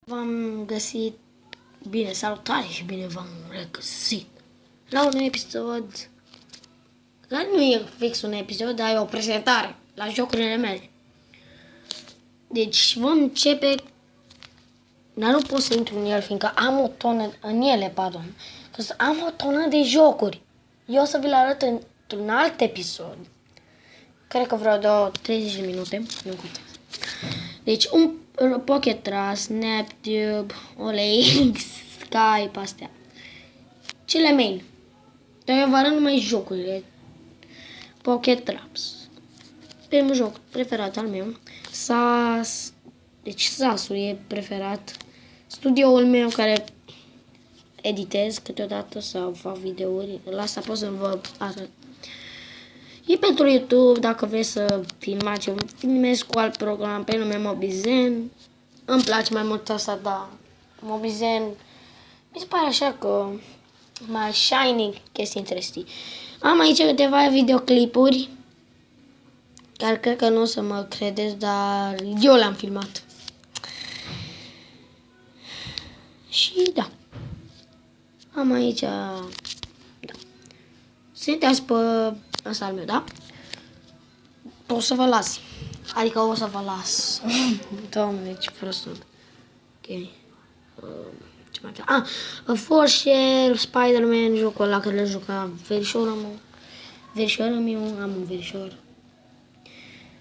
V-am găsit, bine, salutare și bine v-am regăsit la un episod, care nu e fix un episod, dar e o prezentare la jocurile mele. Deci vom începe, dar nu pot să intru în el, fiindcă am o tonă, în ele, pardon, că am o tonă de jocuri. Eu o să vi le arăt într-un alt episod, cred că vreo 30 de minute, nu contează. Deci un Pocket Trust, Snaptube, OLX, Skype, astea. Cele main. Dar eu vă arăt numai jocurile. Pocket Traps. Primul joc preferat al meu. SAS. Deci SAS-ul e preferat. Studioul meu care editez câteodată sau fac videouri. La asta pot să vă arăt. E pentru YouTube, dacă vreți să filmați, eu filmez cu alt program pe nume Mobizen. Îmi place mai mult asta, da. Mobizen mi se pare așa că mai shiny, chestii interesting. Am aici câteva videoclipuri care cred că nu o să mă credeți, dar eu le-am filmat. Și da. Am aici, da. Sunteți pe ăsta al meu, da? O să vă las. Adică o să vă las. Doamne, ce prost sunt. Ok. Ce mai avea? Forshare, Spider-Man, jocul ăla care le juca verișorul meu, am un verișor.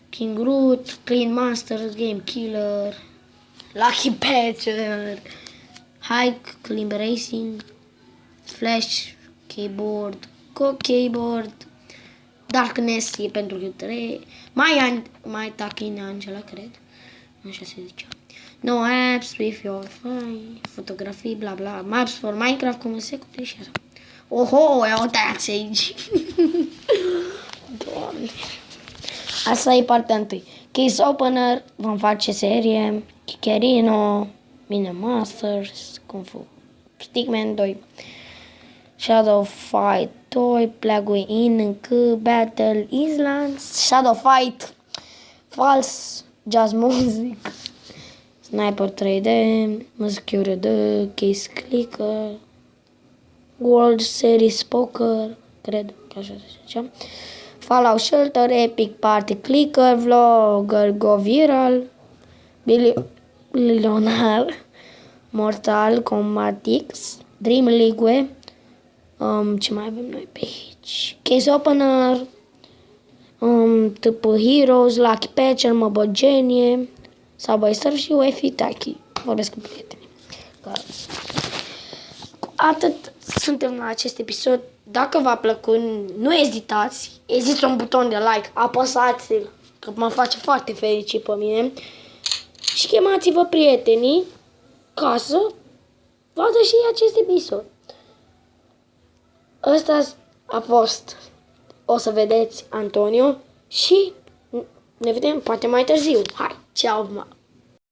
King Root, Clean Masters, Game Killer, Lucky Patcher, Hike, Climb Racing, Flash, Keyboard, Keyboard, Darkness e pentru Q3, My Talking Angela, cred, așa se zicea. No apps, with your phone, fotografii, bla bla, maps for Minecraft, cum se cupe și așa. Oho, ia o tăiați aici. Doamne. Asta e partea întâi. Case Opener, vom face serie, Kikerino, Mine Masters, Kung Fu Stickman 2, Shadow Fight 2, Plague Inc, Battle Islands, Shadow Fight, False, Jazz Music, Sniper 3D, Muscure 2, Case Clicker, World Series Poker, cred că așa se zicea, Fallout Shelter, Epic Party Clicker, Vlogger Go Viral, Billionaire, Mortal Kombat X, Dream League, ce mai avem noi pe aici? Case Opener, Tâpă Heroes, Lucky Patcher, Mobogenie, Subway Surf și Wi-Fi Taki. Vorbesc cu prietenii. Atât suntem la acest episod. Dacă v-a plăcut, nu ezitați. Există un buton de like, apăsați-l, că mă face foarte fericit pe mine. Și chemați-vă prietenii ca să vadă și acest episod. Ăsta a fost, o să vedeți, Antonio, și ne vedem poate mai târziu. Hai, ceau!